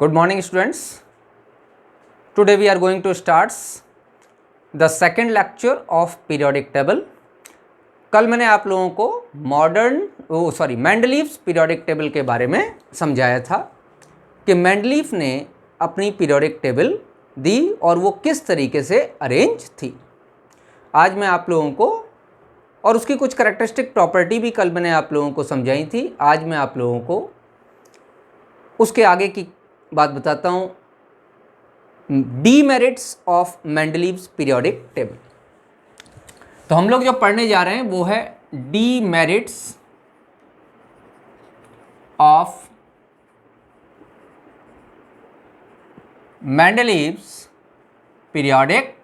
Good morning students. Today we are going to start the second lecture of periodic table. कल मैंने आप लोगों को मेंडलीव्स पीरियोडिक टेबल के बारे में समझाया था कि मेंडलीव ने अपनी पीरियोडिक टेबल दी और वो किस तरीके से अरेंज थी। आज मैं आप लोगों को और उसकी कुछ कैरेक्टरिस्टिक प्रॉपर्टी भी कल मैंने आप लोगों को समझाई थी। आज मैं आप लोगों को उसके आगे की बात बताता हूँ, demerits of Mendeleev's periodic table. तो हम लोग जो पढ़ने जा रहे हैं वो है demerits of Mendeleev's periodic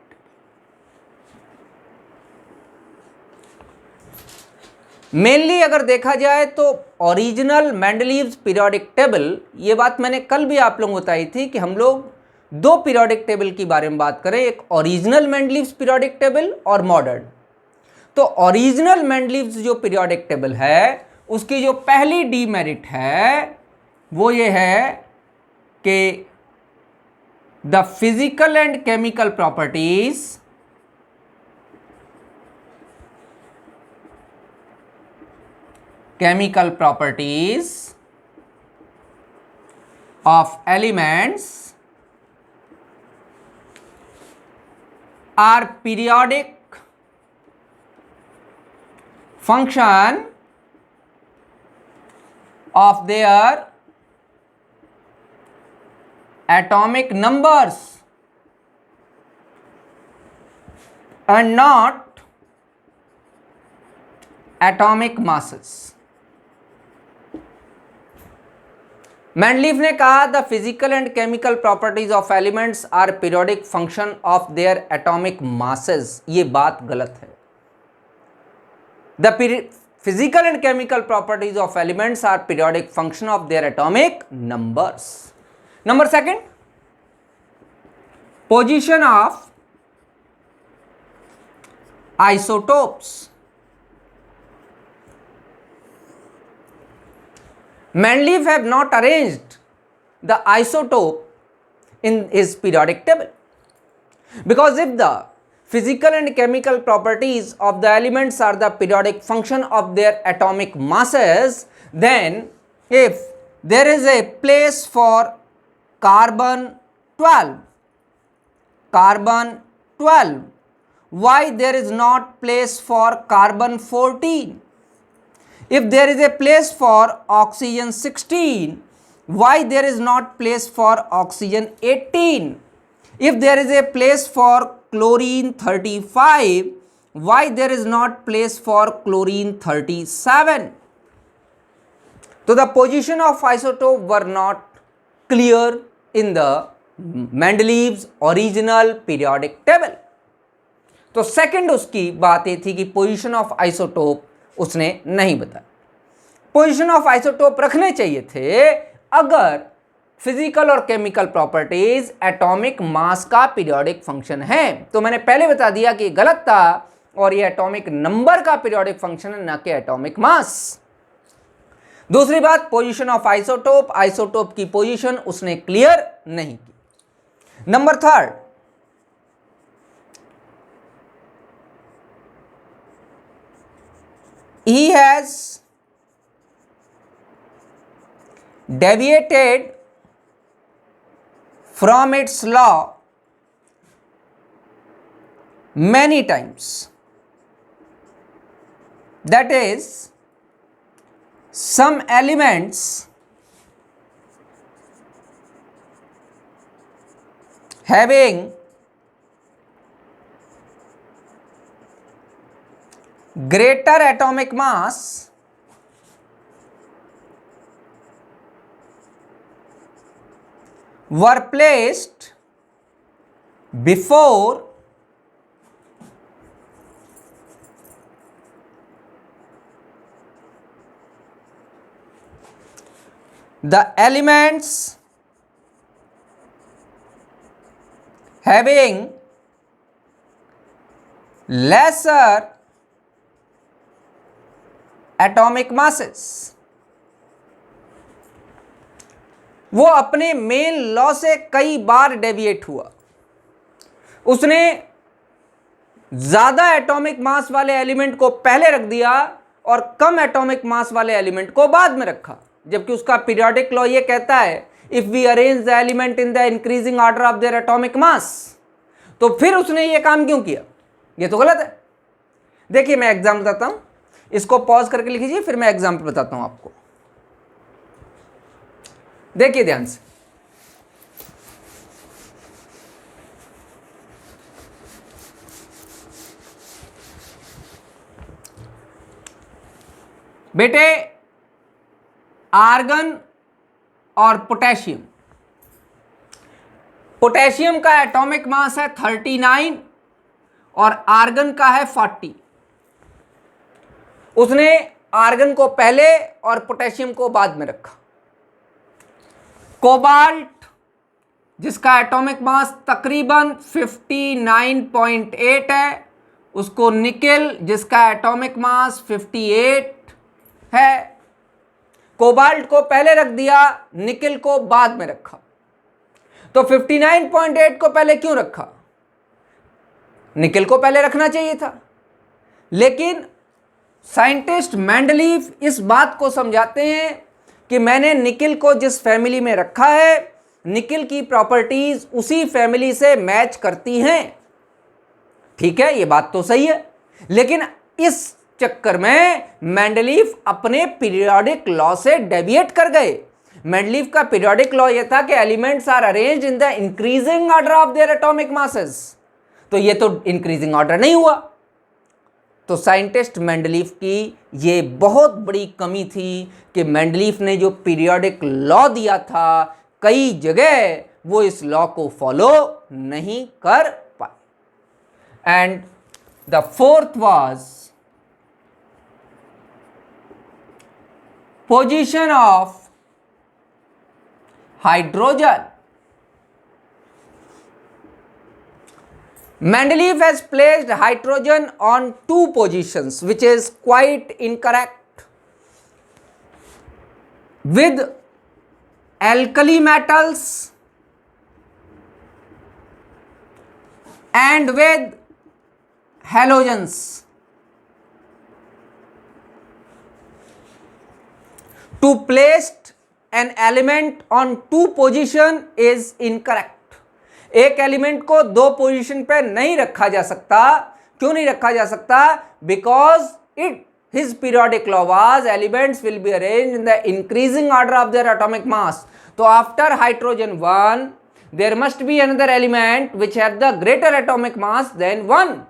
mainly अगर देखा जाए तो ओरिजिनल मेंडलीव्स पीरियोडिक टेबल, ये बात मैंने कल भी आप लोगों को बताई थी कि हम लोग दो पीरियोडिक टेबल के बारे में बात करें, एक ओरिजिनल मेंडलीव्स पीरियोडिक टेबल और मॉडर्न। तो ओरिजिनल मेंडलीव्स जो पीरियोडिक टेबल है उसकी जो पहली डीमेरिट है वो ये है कि the physical and chemical properties of elements are periodic function of their atomic numbers and not atomic masses। Mendeleev ने कहा the physical and chemical properties of elements are periodic function of their atomic masses. ये बात गलत है। The physical and chemical properties of elements are periodic function of their atomic numbers. Number second, position of isotopes. Mendeleev have not arranged the isotope in his periodic table, because if the physical and chemical properties of the elements are the periodic function of their atomic masses, then if there is a place for carbon 12, why there is not place for carbon 14? If there is a place for oxygen 16, why there is not place for oxygen 18? If there is a place for chlorine 35, why there is not place for chlorine 37? So the position of isotope were not clear in the Mendeleev's original periodic table। तो second उसकी बात ये थी कि position of isotope उसने नहीं बताया। Position of isotope रखने चाहिए थे अगर फिजिकल और केमिकल प्रॉपर्टीज एटॉमिक मास का पीरियोडिक फंक्शन है। तो मैंने पहले बता दिया कि गलत था और ये एटॉमिक नंबर का पीरियोडिक फंक्शन है, ना कि एटॉमिक मास। दूसरी बात, पोजीशन ऑफ आइसोटोप की पोजीशन उसने क्लियर नहीं की। Number third, he has deviated from its law many times। that is, some elements having greater atomic mass were placed before the elements having lesser atomic masses। वो अपने main law से कई बार deviate हुआ। उसने ज्यादा atomic mass वाले element को पहले रख दिया और कम एटॉमिक मास वाले एलिमेंट को बाद में रखा, जबकि उसका पीरियोडिक लॉ ये कहता है if we arrange the element in the increasing order of their atomic mass. तो फिर उसने ये काम क्यों किया? ये तो गलत है। देखिए मैं एग्जाम्पल बताता हूं, इसको पॉज करके लिखिए, फिर मैं एग्जाम्पल बताता हूं आपको। देखिए ध्यान से, बेटे आर्गन और पोटेशियम, पोटेशियम का एटॉमिक मास है 39 और आर्गन का है 40। उसने आर्गन को पहले और पोटेशियम को बाद में रखा। कोबाल्ट जिसका एटॉमिक मास तकरीबन 59.8 है, उसको निकेल जिसका एटॉमिक मास 58 है, कोबाल्ट को पहले रख दिया, निकेल को बाद में रखा। तो 59.8 को पहले क्यों रखा? निकेल को पहले रखना चाहिए था। लेकिन साइंटिस्ट मेंडलीव इस बात को समझाते हैं कि मैंने निकेल को जिस फैमिली में रखा है, निकेल की प्रॉपर्टीज उसी फैमिली से मैच करती हैं। ठीक है, ये बात तो सही है, लेकिन इस चक्कर में मेंडलीव अपने पीरियोडिक लॉ से डेविएट कर गए। मेंडलीव का पीरियोडिक लॉ यह था कि elements are arranged in the increasing order of their atomic masses. तो ये तो इंक्रीजिंग ऑर्डर नहीं हुआ। तो साइंटिस्ट मेंडलीव की ये बहुत बड़ी कमी थी कि मेंडलीव ने जो पीरियोडिक लॉ दिया था, कई जगह वो इस लॉ को फॉलो नहीं कर पाए। And the fourth was position of hydrogen. Mendeleev has placed hydrogen on two positions, which is quite incorrect. With alkali metals and with halogens. To place an element on two position is incorrect. एक element को दो position पे नहीं रखा जा सकता। क्यों नहीं रखा जा सकता? Because his periodic law was elements will be arranged in the increasing order of their atomic mass. तो after hydrogen 1 there must be another element which has the greater atomic mass than 1.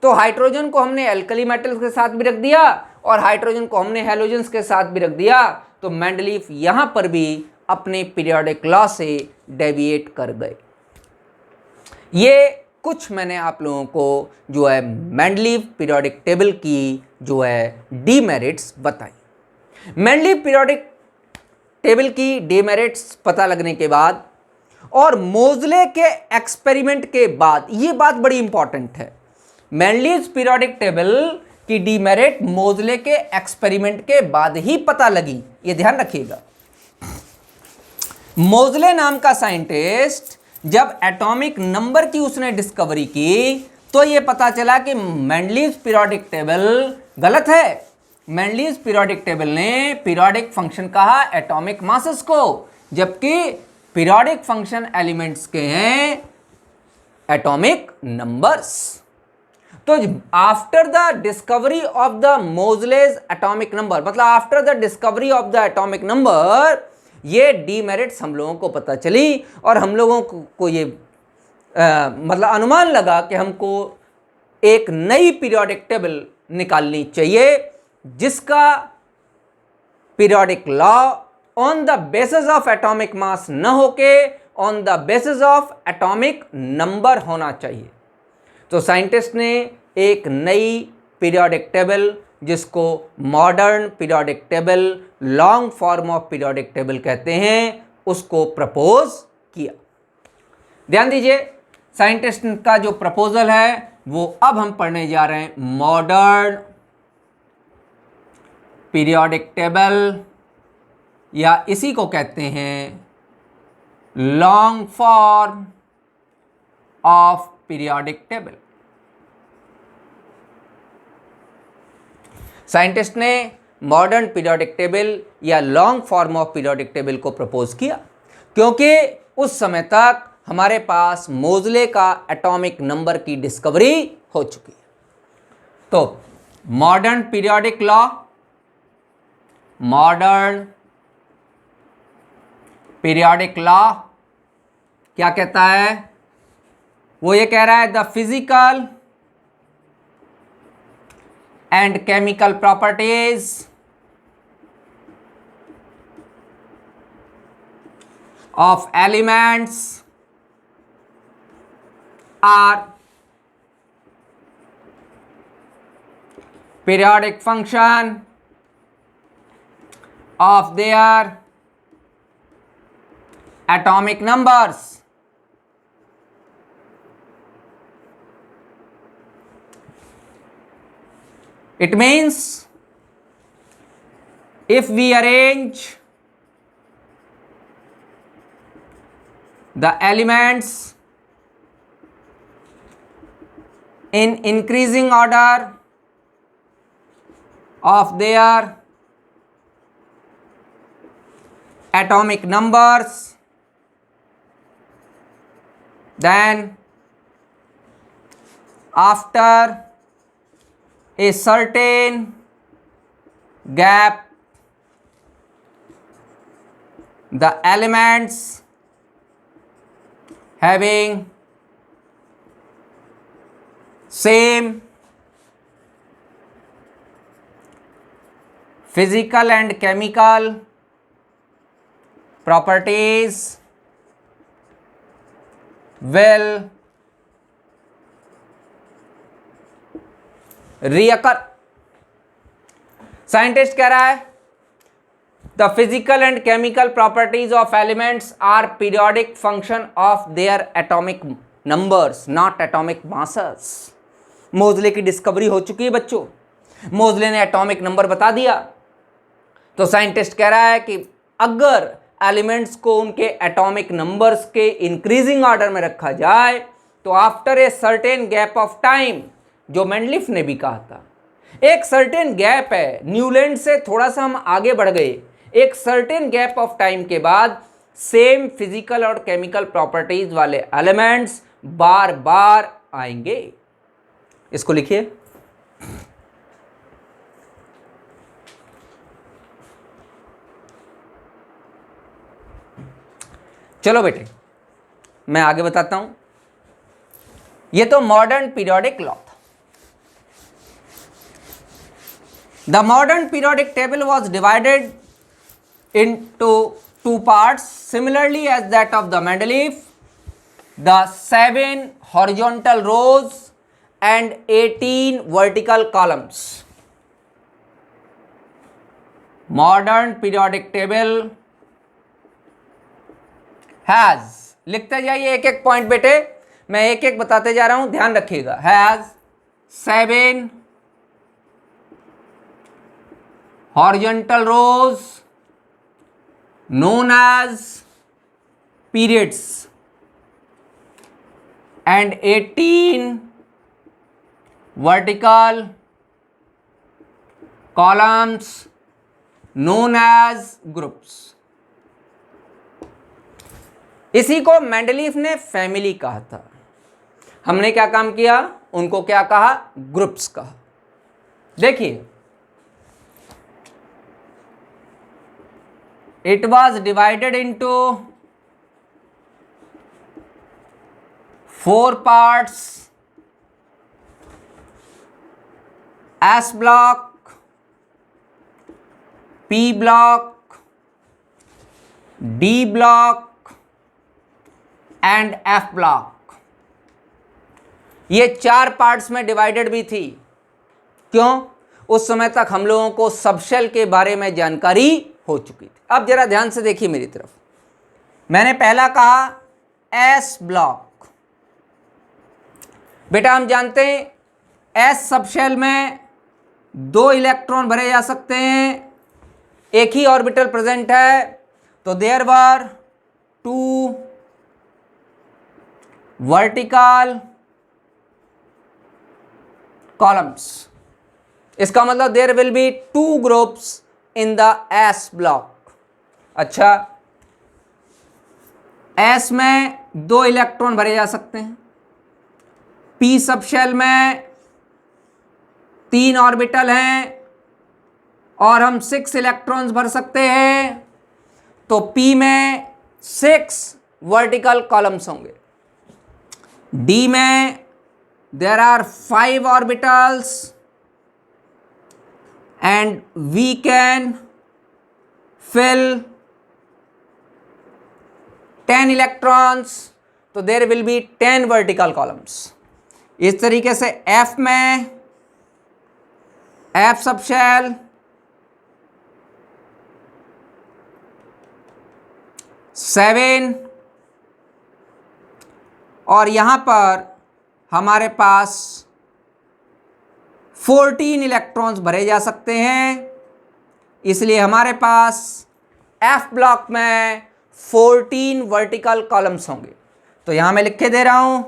तो hydrogen को हमने alkali metals के साथ भी रख दिया और हाइड्रोजन को हमने हैलोजेंस के साथ भी रख दिया। तो मेंडलीव यहां पर भी अपने पीरियोडिक लॉ से डेविएट कर गए। ये कुछ मैंने आप लोगों को जो है मेंडलीव पीरियोडिक टेबल की जो है डीमेरिट्स बताई। मेंडलीव पीरियोडिक टेबल की डीमेरिट्स पता लगने के बाद और मोजले के एक्सपेरिमेंट के बाद, ये बात बड़ी इंपॉर्टेंट है, मेंडलीव पीरियोडिक टेबल की डीमेरिट मोजले के एक्सपेरिमेंट के बाद ही पता लगी। ये ध्यान रखिएगा। मोजले नाम का साइंटिस्ट जब एटॉमिक नंबर की उसने डिस्कवरी की तो ये पता चला कि मेंडलीव पीरियोडिक टेबल गलत है। मेंडलीव पीरियोडिक टेबल ने पीरियोडिक फंक्शन कहा एटॉमिक मासेस को, जबकि पीरियोडिक फंक्शन एलिमेंट्स के हैं एटॉमिक नंबर्स। तो after the discovery of the Moseley's atomic number, मतलब after the discovery of the atomic number, ये डीमेरिट्स हम लोगों को पता चली और हम लोगों को ये मतलब अनुमान लगा कि हमको एक नई पीरियोडिक टेबल निकालनी चाहिए जिसका periodic law on the basis of atomic mass न होके on the basis of atomic number होना चाहिए। तो साइंटिस्ट ने एक नई पीरियोडिक टेबल, जिसको modern periodic table, long form of periodic table कहते हैं, उसको प्रपोज किया। ध्यान दीजिए, साइंटिस्ट का जो प्रपोजल है वो अब हम पढ़ने जा रहे हैं मॉडर्न पीरियोडिक टेबल, या इसी को कहते हैं long form of periodic table. Scientist ने मॉडर्न पीरियोडिक टेबल या long form of periodic table को प्रपोज किया क्योंकि उस समय तक हमारे पास मोजले का एटॉमिक नंबर की डिस्कवरी हो चुकी है। तो modern periodic law, modern periodic law क्या कहता है? वो ये कह रहा है the physical and chemical properties of elements are periodic function of their atomic numbers. It means if we arrange the elements in increasing order of their atomic numbers, then after a certain gap the elements having same physical and chemical properties will reoccur. Scientist कह रहा है the physical and chemical properties of elements are periodic function of their atomic numbers, not atomic masses. मोजले की discovery हो चुकी है बच्चों, मोजले ने एटॉमिक नंबर बता दिया। तो साइंटिस्ट कह रहा है कि अगर एलिमेंट्स को उनके एटॉमिक नंबर्स के इंक्रीजिंग ऑर्डर में रखा जाए तो after a certain gap of time, जो मेंडलिफ ने भी कहा था, एक सर्टेन गैप है, न्यूलैंड से थोड़ा सा हम आगे बढ़ गए, एक सर्टेन गैप ऑफ टाइम के बाद सेम फिजिकल और केमिकल प्रॉपर्टीज वाले एलिमेंट्स बार बार आएंगे। इसको लिखिए, चलो बेटे मैं आगे बताता हूं। ये तो मॉडर्न पीरियोडिक लॉ था। The modern periodic table was divided into two parts similarly as that of the Mendeleev. The 7 horizontal rows and 18 vertical columns. Modern periodic table has, लिखते जाइए एक एक पॉइंट बेटे, मैं एक एक बताते जा रहा हूं, ध्यान रखिएगा। has 7 horizontal rows known as periods and 18 vertical columns known as groups. इसी को मेंडलीफ ने फैमिली कहा था। हमने क्या काम किया, उनको क्या कहा, ग्रुप्स कहा। देखिए it was divided into 4 parts: S block, P block, D block and F block। ये 4 पार्ट्स में डिवाइडेड भी थी। क्यों? उस समय तक हम लोगों को सबशेल के बारे में जानकारी हो चुकी थी। अब जरा ध्यान से देखिए मेरी तरफ। मैंने पहला कहा एस ब्लॉक। बेटा हम जानते हैं एस सबशेल में 2 इलेक्ट्रॉन भरे जा सकते हैं, एक ही ऑर्बिटल प्रेजेंट है, तो देयर वर 2 वर्टिकल कॉलम्स। इसका मतलब there will be 2 groups in the S block. अच्छा, एस में 2 इलेक्ट्रॉन भरे जा सकते हैं, पी सब शेल में 3 ऑर्बिटल हैं और हम 6 इलेक्ट्रॉन्स भर सकते हैं, तो पी में 6 वर्टिकल कॉलम्स होंगे। डी में there are 5 orbitals and we can fill 10 electrons, तो there will be 10 vertical columns. इस तरीके से एफ में एफ सब शेल 7 और यहां पर हमारे पास 14 इलेक्ट्रॉन्स भरे जा सकते हैं, इसलिए हमारे पास एफ ब्लॉक में 14 वर्टिकल कॉलम्स होंगे। तो यहां मैं लिख के दे रहा हूं,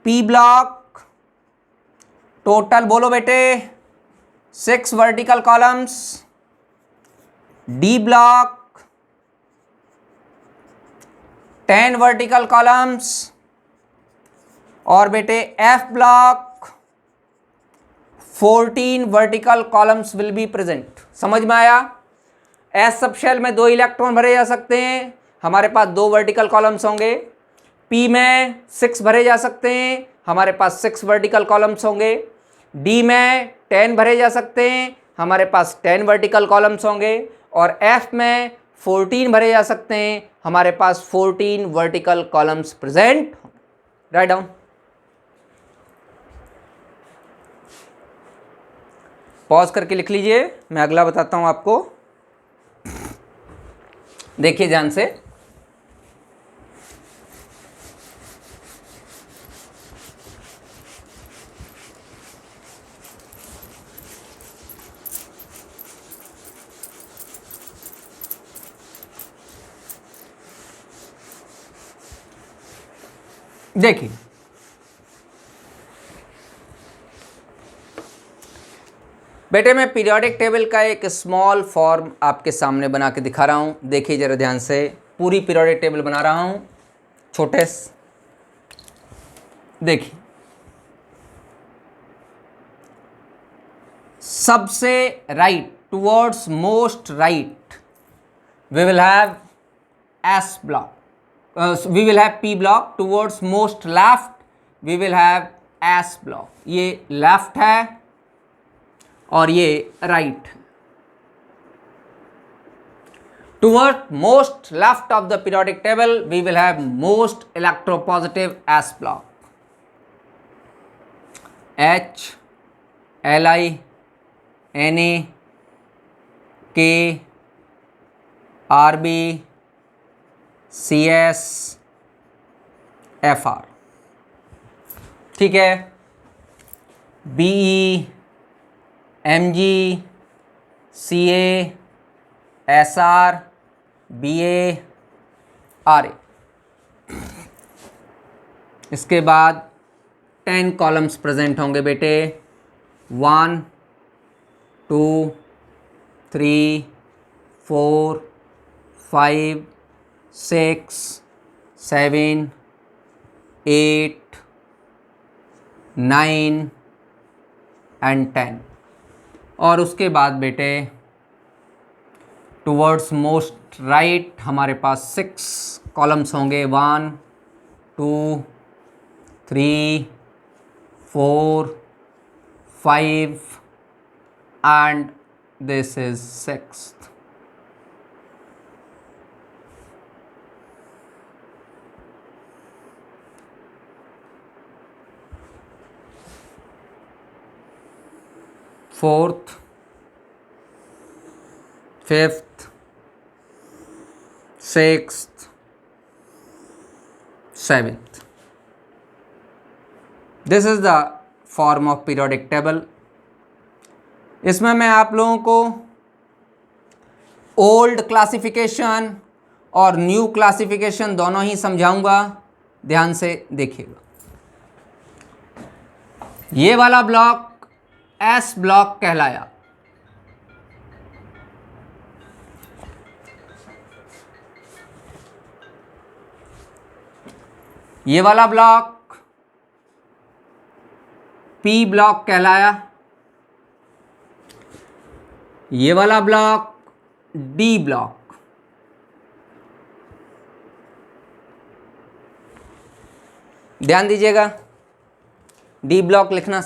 पी ब्लॉक टोटल बोलो बेटे 6 vertical columns, D block 10 vertical columns और बेटे F block 14 vertical columns will be present. समझ में आया? एस सब शेल में 2 इलेक्ट्रॉन भरे जा सकते हैं, हमारे पास 2 वर्टिकल कॉलम्स होंगे। पी में 6 भरे जा सकते हैं, हमारे पास 6 वर्टिकल कॉलम्स होंगे। डी में 10 भरे जा सकते हैं, हमारे पास 10 वर्टिकल कॉलम्स होंगे। और एफ में 14 भरे जा सकते हैं, हमारे पास 14 vertical columns present. Write down. Pause करके लिख लीजिए, मैं अगला बताता हूं आपको। देखिए ध्यान से, देखिए बेटे, मैं पीरियोडिक टेबल का एक स्मॉल फॉर्म आपके सामने बना के दिखा रहा हूं। देखिए जरा ध्यान से, पूरी पीरियोडिक टेबल बना रहा हूं छोटे से। देखिए सबसे right towards most right we will have S block, we will have P block. Towards most left we will have S block. ये लेफ्ट है और ये right. Toward most left of the periodic table we will have most electropositive S block. H, Li, Na, K, Rb, CS, FR। ठीक है, BE, MG, CA, SR, BA, RA। इसके बाद 10 columns present होंगे बेटे। 1, 2, 3, 4, 5, 6, 7, 8, 9 and 10। और उसके बाद बेटे टुवर्ड्स मोस्ट राइट हमारे पास 6 कॉलम्स होंगे। 1, 2, 3, 4, 5 and this is 6th। Fourth, 5th, 6th, 7th। This is the form of periodic table. इसमें मैं आप लोगों को ओल्ड क्लासिफिकेशन और न्यू क्लासिफिकेशन दोनों ही समझाऊंगा। ध्यान से देखिएगा। ये वाला ब्लॉक एस ब्लॉक कहलाया। ये वाला ब्लॉक पी ब्लॉक कहलाया। ये वाला ब्लॉक डी ब्लॉक। ध्यान दीजिएगा, डी ब्लॉक लिखना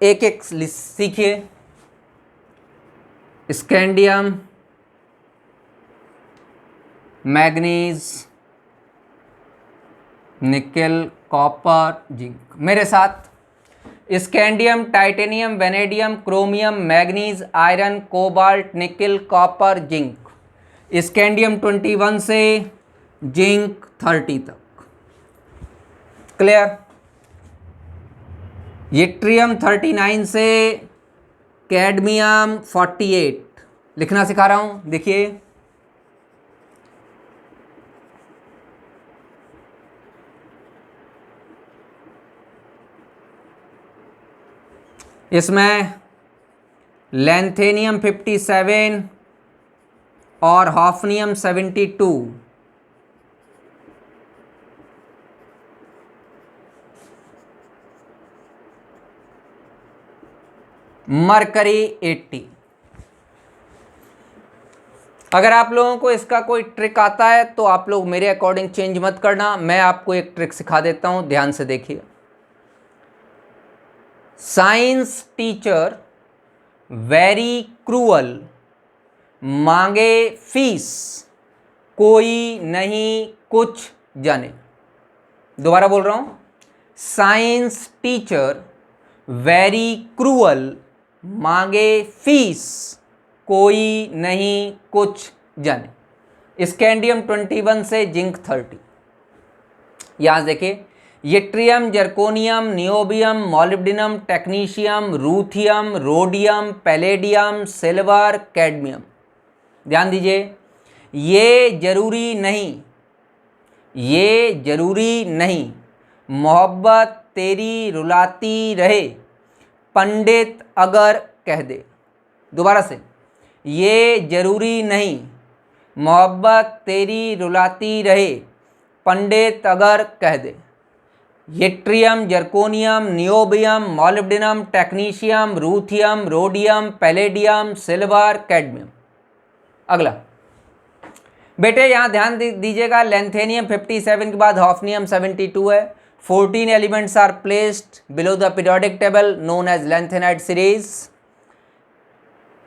एक एक सीखिए। Scandium, manganese, nickel, copper, zinc. मेरे साथ, scandium, titanium, vanadium, chromium, manganese, iron, cobalt, nickel, copper, zinc. Scandium 21 से जिंक 30 तक। क्लियर? यट्रियम 39 से कैडमियम 48। लिखना सिखा रहा हूं, देखिए। इसमें लैंथेनियम 57 और हॉफनियम 72। मरकरी 80। अगर आप लोगों को इसका कोई ट्रिक आता है तो आप लोग मेरे अकॉर्डिंग चेंज मत करना, मैं आपको एक ट्रिक सिखा देता हूं, ध्यान से देखिए। साइंस टीचर वेरी क्रूअल, मांगे फीस, कोई नहीं कुछ जाने। दोबारा बोल रहा हूं, साइंस टीचर वेरी क्रूअल, मांगे फीस, कोई नहीं कुछ जाने। स्कैंडियम 21 से जिंक 30। यहां देखिए, yttrium, zirconium, niobium, molybdenum, technetium, ruthenium, rhodium, palladium, silver, cadmium. ध्यान दीजिए, ये जरूरी नहीं, ये जरूरी नहीं, मोहब्बत तेरी रुलाती रहे, पंडित अगर कह दे। दोबारा से, ये जरूरी नहीं, मोहब्बत तेरी रुलाती रहे, पंडित अगर कह दे। Yttrium, zirconium, niobium, molybdenum, technetium, ruthenium, rhodium, palladium, silver, cadmium. अगला बेटे यहां ध्यान दीजिएगा, लैंथेनियम 57 के बाद हॉफनियम 72 है। 14 elements are placed below the periodic table known as lanthanide series.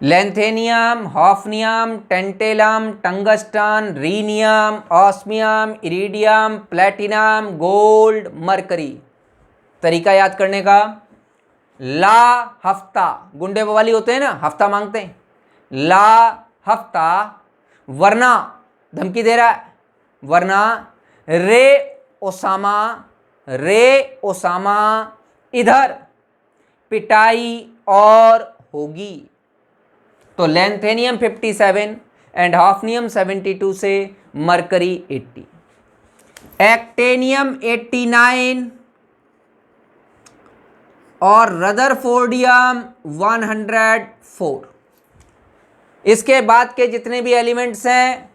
Lanthanum, hafnium, tantalum, tungsten, rhenium, osmium, iridium, platinum, gold, mercury. तरीका याद करने का, ला हफ्ता, गुंडे वाली होते हैं ना, हफ्ता मांगते हैं, ला हफ्ता, वरना धमकी दे रहा है, वरना रे ओसामा, रे ओसामा इधर पिटाई और होगी। तो लैंथेनियम 57 एंड हॉफनियम 72 से मरकरी 80। एक्टेनियम 89 और रदरफोर्डियम 104। इसके बाद के जितने भी एलिमेंट्स हैं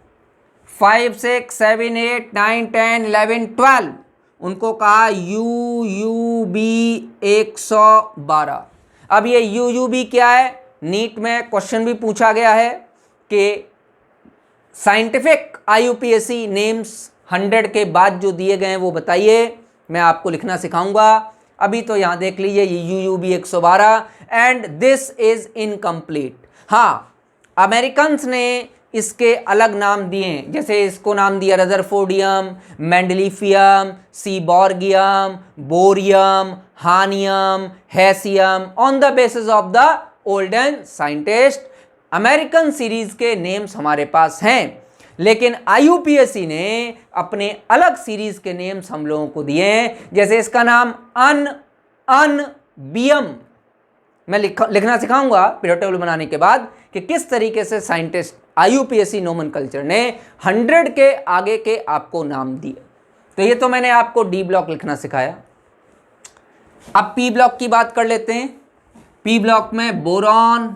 5, 6, 7, 8, 9, 10, 11, 12, उनको कहा UUB 112। अब ये UUB क्या है, नीट में क्वेश्चन भी पूछा गया है कि साइंटिफिक IUPAC नेम्स 100 के बाद जो दिए गए हैं वो बताइए। मैं आपको लिखना सिखाऊंगा। अभी तो यहां देख लीजिए, ये UUB 112 and this is incomplete. हाँ, अमेरिकन्स ने इसके अलग नाम दिए हैं, जैसे इसको नाम दिया rutherfordium, mendelevium, seaborgium, bohrium, hahnium, hassium, on the basis of the olden scientist. American series के नेम्स हमारे पास हैं, लेकिन IUPAC ने अपने अलग सीरीज के नेम्स हम लोगों को दिए हैं। जैसे इसका नाम अनबियम, मैं लिखना सिखाऊंगा पीरियड टेबल बनाने के बाद कि किस तरीके से साइंटिस्ट IUPAC नोमेनकल्चर ने 100 के आगे के आपको नाम दिए। तो ये तो मैंने आपको डी ब्लॉक लिखना सिखाया। अब पी ब्लॉक की बात कर लेते हैं। पी ब्लॉक में boron,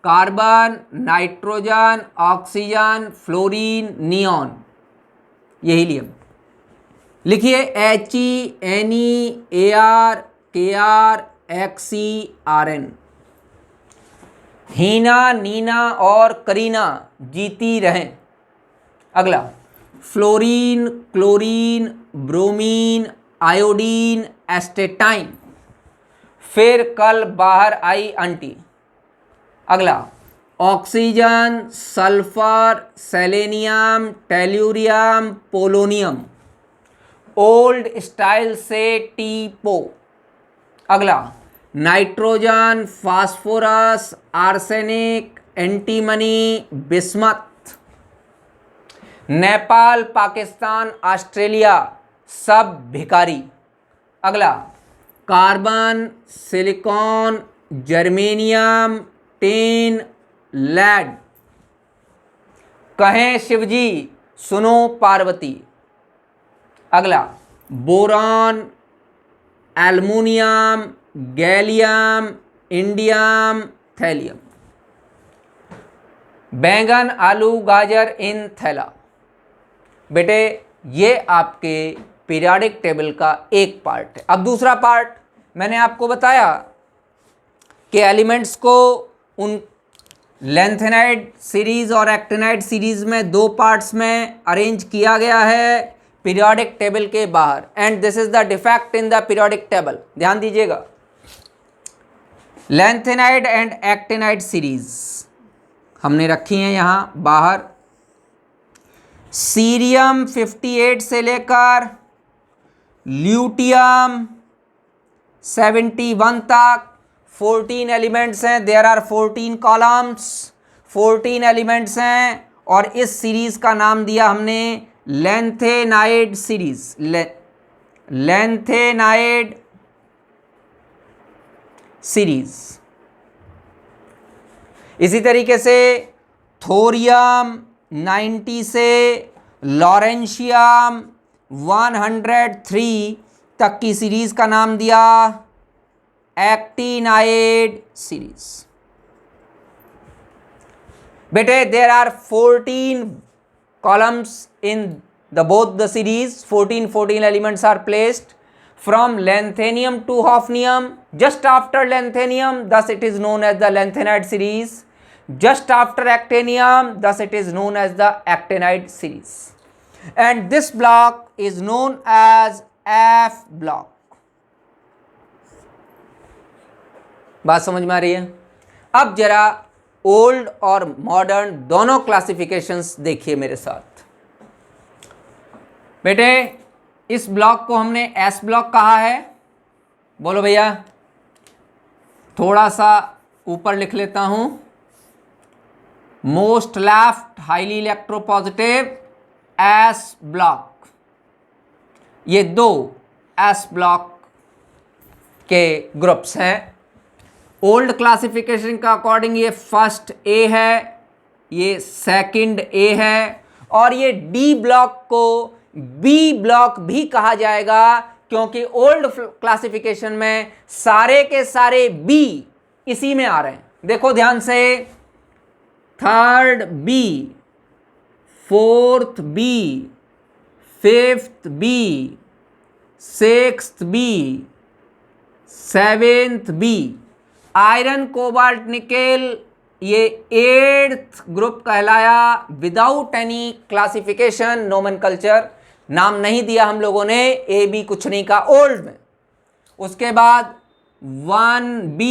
carbon, nitrogen, oxygen, fluorine, neon, ये हीलियम। लिखिए HE, NE, AR, KR, XE, RN। Heena, Neena और करीना जीती रहें। अगला fluorine, chlorine, bromine, iodine, astatine. फिर कल बाहर आई आंटी। अगला oxygen, sulphur, selenium, tellurium, polonium, old style से टीपो। अगला nitrogen, phosphorus, arsenic, antimony, bismuth. Nepal, Pakistan, Australia सब भिखारी। अगला carbon, silicon, germanium, tin, lead. कहें शिवजी सुनो पार्वती। अगला boron, aluminium, gallium, indium, thallium. बैंगन, आलू, गाजर इन थैला। बेटे ये आपके पीरियोडिक टेबल का एक पार्ट है। अब दूसरा पार्ट मैंने आपको बताया कि एलिमेंट्स को उन लेंथेनाइड सीरीज और एक्टिनाइड सीरीज में दो पार्ट्स में अरेंज किया गया है पीरियोडिक टेबल के बाहर। And this is the defect in the periodic table. ध्यान दीजिएगा, लेंथेनाइड एंड एक्टिनाइड सीरीज हमने रखी हैं यहाँ बाहर। सीरियम 58 से लेकर ल्यूटियम 71 तक 14 एलिमेंट्स हैं। देयर आर 14 कॉलम्स, 14 एलिमेंट्स हैं और इस सीरीज का नाम दिया हमने लेंथेनाइड सीरीज। Lanthanide series. इसी तरीके से थोरियम 90 से लॉरेंशियम 103 तक की सीरीज का नाम दिया एक्टिनाइड सीरीज। बेटे there are 14 columns in both the series. 14 elements are placed from lanthanum to hafnium. Just after lanthanum, thus it is known as the lanthanide series. Just after actinium, thus it is known as the actinide series. And this block is known as F block. बात समझ में आ रही है? अब जरा old और modern दोनों classifications देखिए मेरे साथ। बेटे इस ब्लॉक को हमने एस ब्लॉक कहा है। बोलो भैया, थोड़ा सा ऊपर लिख लेता हूं। Most left highly electropositive S block. ये दो एस ब्लॉक के ग्रुप्स हैं। ओल्ड क्लासिफिकेशन का अकॉर्डिंग ये फर्स्ट ए है, ये सेकंड ए है और ये डी ब्लॉक को बी ब्लॉक भी कहा जाएगा क्योंकि ओल्ड क्लासिफिकेशन में सारे के सारे बी इसी में आ रहे हैं। देखो ध्यान से, third B, fourth B, fifth B, sixth B, seventh B. Iron, cobalt, nickel ये 8th ग्रुप कहलाया विदाउट एनी क्लासिफिकेशन नोमेनकल्चर। नाम नहीं दिया हम लोगों ने, ए बी कुछ नहीं का ओल्ड में। उसके बाद 1B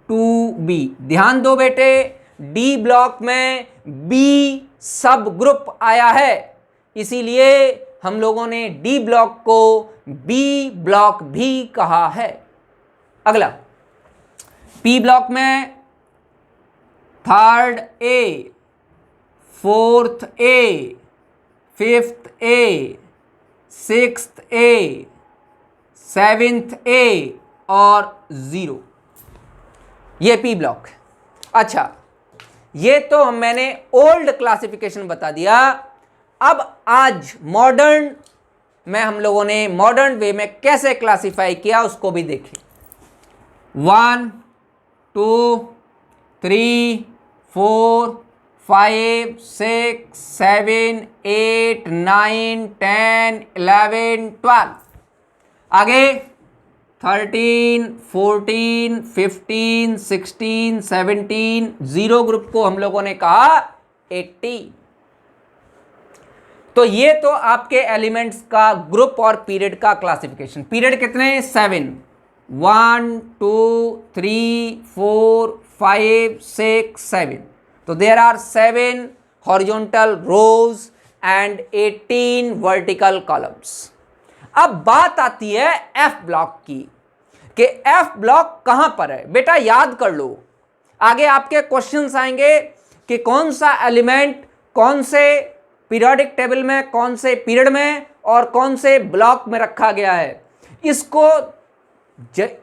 2B। ध्यान दो बेटे, डी ब्लॉक में बी सब ग्रुप आया है, इसीलिए हम लोगों ने डी ब्लॉक को बी ब्लॉक भी कहा है। अगला पी ब्लॉक में third A, fourth A, fifth A, sixth A, seventh A और 0, ये पी ब्लॉक है। अच्छा, ये तो मैंने ओल्ड क्लासिफिकेशन बता दिया। अब आज मॉडर्न में हम लोगों ने मॉडर्न वे में कैसे क्लासिफाई किया उसको भी देखें। 1 2 3 4 5 6 7 8 9 10 11 12 आगे 13 14 15 16 17 जीरो ग्रुप को हम लोगों ने कहा 80। तो ये तो आपके एलिमेंट्स का ग्रुप और पीरियड का क्लासिफिकेशन। पीरियड कितने? 7 1 2 3 4 5 6 7। तो there are 7 horizontal rows and 18 vertical columns. अब बात आती है एफ ब्लॉक की कि एफ ब्लॉक कहां पर है। बेटा याद कर लो, आगे आपके क्वेश्चंस आएंगे कि कौन सा एलिमेंट कौन से पीरियोडिक टेबल में, कौन से पीरियड में और कौन से ब्लॉक में रखा गया है। इसको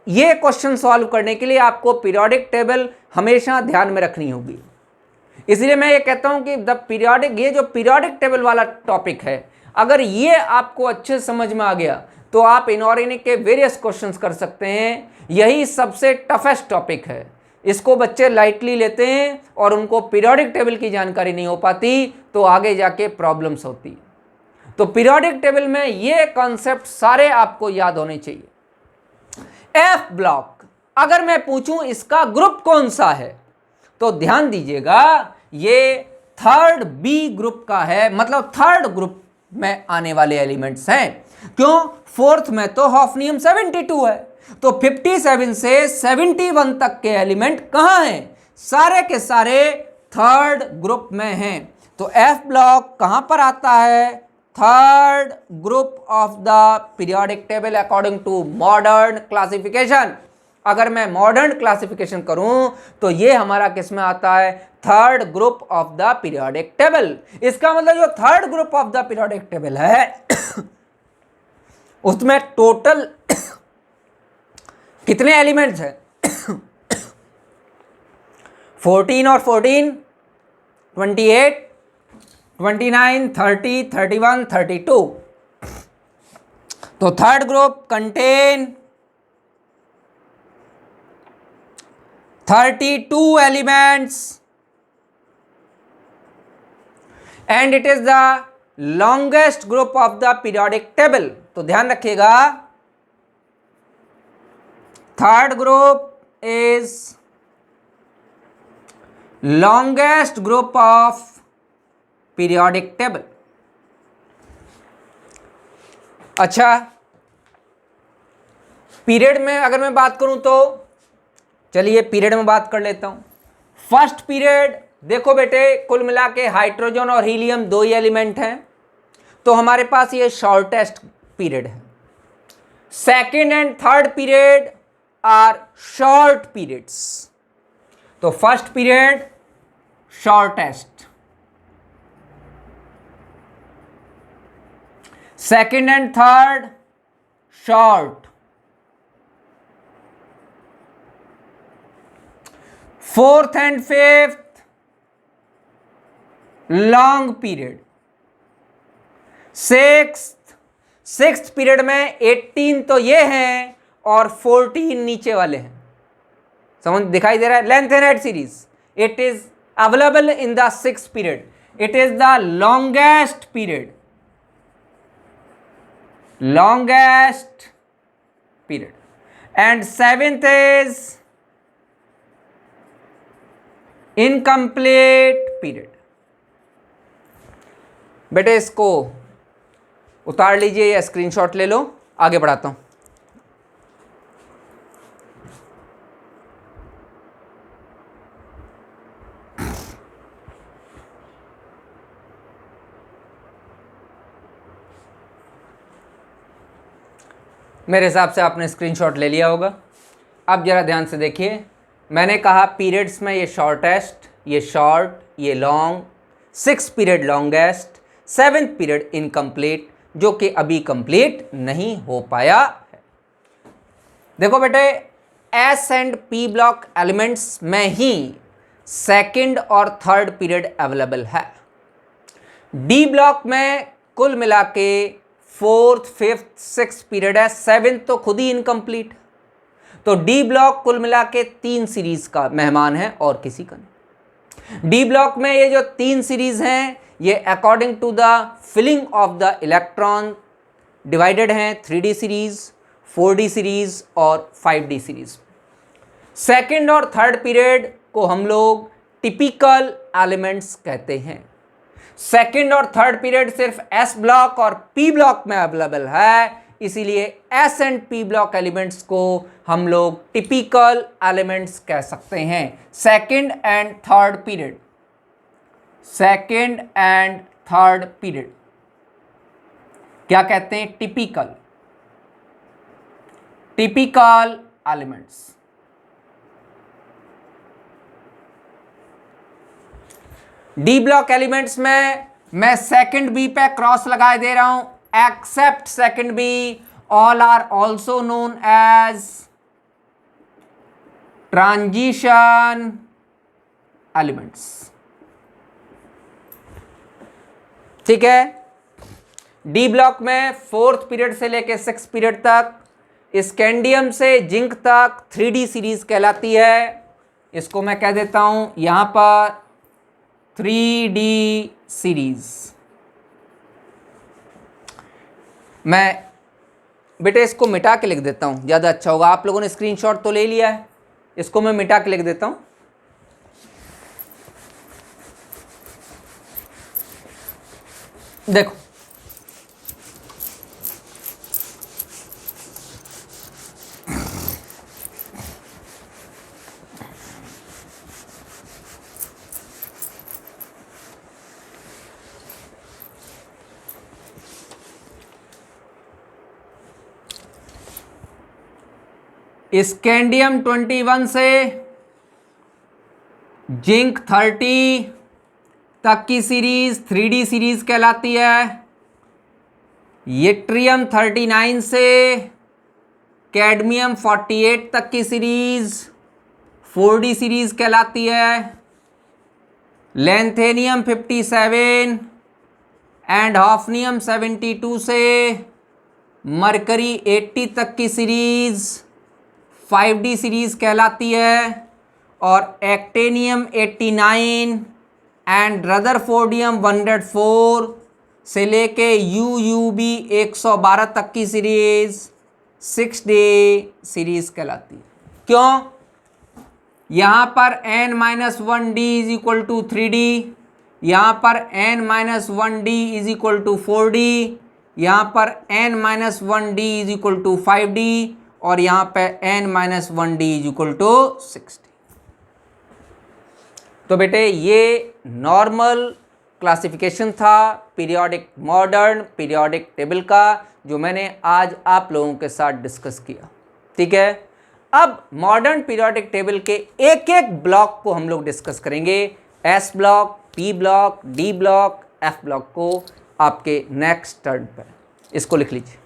ये क्वेश्चन सॉल्व करने के लिए आपको पीरियोडिक टेबल हमेशा ध्यान में रखनी होगी। इसलिए मैं ये कहता हूं कि ये जो पीरियोडिक टेबल वाला टॉपिक है, अगर ये आपको अच्छे समझ में आ गया तो आप इनऑर्गेनिक के वेरियस क्वेश्चंस कर सकते हैं। यही सबसे टफेस्ट टॉपिक है, इसको बच्चे लाइटली लेते हैं और उनको पीरियोडिक टेबल की जानकारी नहीं हो पाती तो आगे जाके प्रॉब्लम्स होती। तो पीरियोडिक टेबल में ये कॉन्सेप्ट सारे आपको याद होने चाहिए। एफ ब्लॉक, अगर मैं पूछूं इसका ग्रुप कौन सा है तो ध्यान दीजिएगा, ये थर्ड बी ग्रुप का है, मतलब थर्ड ग्रुप में आने वाले एलिमेंट्स हैं। क्यों? फोर्थ में तो हॉफनियम 72 है, तो 57 से 71 तक के एलिमेंट कहां हैं? सारे के सारे थर्ड ग्रुप में हैं। तो एफ ब्लॉक कहां पर आता है? Third group of the periodic table according to modern classification. अगर मैं मॉडर्न क्लासिफिकेशन करूं तो ये हमारा किस में आता है? Third group of the periodic table. इसका मतलब जो third group of the periodic table है उसमें टोटल कितने एलिमेंट्स हैं? 14 और 14 28 29 30 31 32। तो third group contain 32 elements and it is the longest group of the periodic table। तो ध्यान रखिएगा, third group is longest group of periodic table। अच्छा, पीरियड में अगर मैं बात करूं तो चलिए पीरियड में बात कर लेता हूं। फर्स्ट पीरियड देखो बेटे, कुल मिला के हाइड्रोजन और हीलियम दो ही एलिमेंट हैं, तो हमारे पास ये शॉर्टेस्ट पीरियड है। Second and third period are short periods. तो first period shortest, second and third short, fourth and fifth long period, sixth period में 18 तो ये हैं और 14 नीचे वाले हैं। समझ दिखाई दे रहा है? Length and height series, it is available in the sixth period, it is the longest period, longest period, and seventh is incomplete period। बेटे इसको उतार लीजिए या स्क्रीनशॉट ले लो, आगे बढ़ाता हूं। मेरे हिसाब से आपने स्क्रीनशॉट ले लिया होगा। अब जरा ध्यान से देखिए, मैंने कहा पीरियड्स में ये शॉर्टेस्ट, ये शॉर्ट, ये long, six period longest, seventh period incomplete, जो कि अभी कंप्लीट नहीं हो पाया है। देखो बेटे, S and P block elements में ही सेकंड और थर्ड पीरियड अवेलेबल है। डी ब्लॉक में कुल मिला के 4th 5th 6th पीरियड है, 7th तो खुद ही इनकम्प्लीट। तो डी ब्लॉक कुल मिला के 3 सीरीज का मेहमान है और किसी का नहीं। डी ब्लॉक में ये जो 3 सीरीज हैं ये according to the filling of the electron divided हैं 3D सीरीज, 4D सीरीज और 5D सीरीज। सेकेंड और थर्ड पीरियड को हम लोग टिपिकल एलिमेंट्स कहते हैं। सेकेंड और थर्ड पीरियड सिर्फ एस ब्लॉक और पी ब्लॉक में अवेलेबल है, इसीलिए S and P block elements को हम लोग टिपिकल एलिमेंट्स कह सकते हैं। Second and third period, second and third period क्या कहते हैं? Typical, typical elements. D block elements में मैं सेकंड बी पे क्रॉस लगाए दे रहा हूं, except second B, all are also known as transition elements. ठीक है। डी ब्लॉक में 4th पीरियड से लेके 6th पीरियड तक, स्कैंडियम से जिंक तक 3D सीरीज कहलाती है। इसको मैं कह देता हूं यहां पर 3D सीरीज। मैं बेटे इसको मिटा के लिख देता हूं, ज़्यादा अच्छा होगा। आप लोगों ने स्क्रीनशॉट तो ले लिया है, इसको मैं मिटा के लिख देता हूं। देखो स्कैंडियम 21 से जिंक 30 तक की सीरीज 3D सीरीज कहलाती है। यट्रियम 39 से कैडमियम 48 तक की सीरीज 4D सीरीज कहलाती है। लैंथेनियम 57 एंड हॉफनियम 72 से मरकरी 80 तक की सीरीज 5D सीरीज कहलाती है। और एक्टेनियम 89 एंड रदरफोर्डियम 104 से लेके UUB 112 तक की सीरीज 6D सीरीज कहलाती है। क्यों? यहाँ पर n-1D is equal to 3D, यहाँ पर n-1D is equal to 4D, यहाँ पर n-1D is equal to 5D और यहाँ पे n-1D is equal to 6D। तो बेटे ये नॉर्मल क्लासिफिकेशन था पीरियोडिक मॉडर्न पीरियोडिक टेबल का, जो मैंने आज आप लोगों के साथ डिस्कस किया। ठीक है। अब मॉडर्न पीरियोडिक टेबल के एक एक ब्लॉक को हम लोग डिस्कस करेंगे, S block, P block, D block, F block को आपके नेक्स्ट टर्न पर। इसको लिख लीजिए।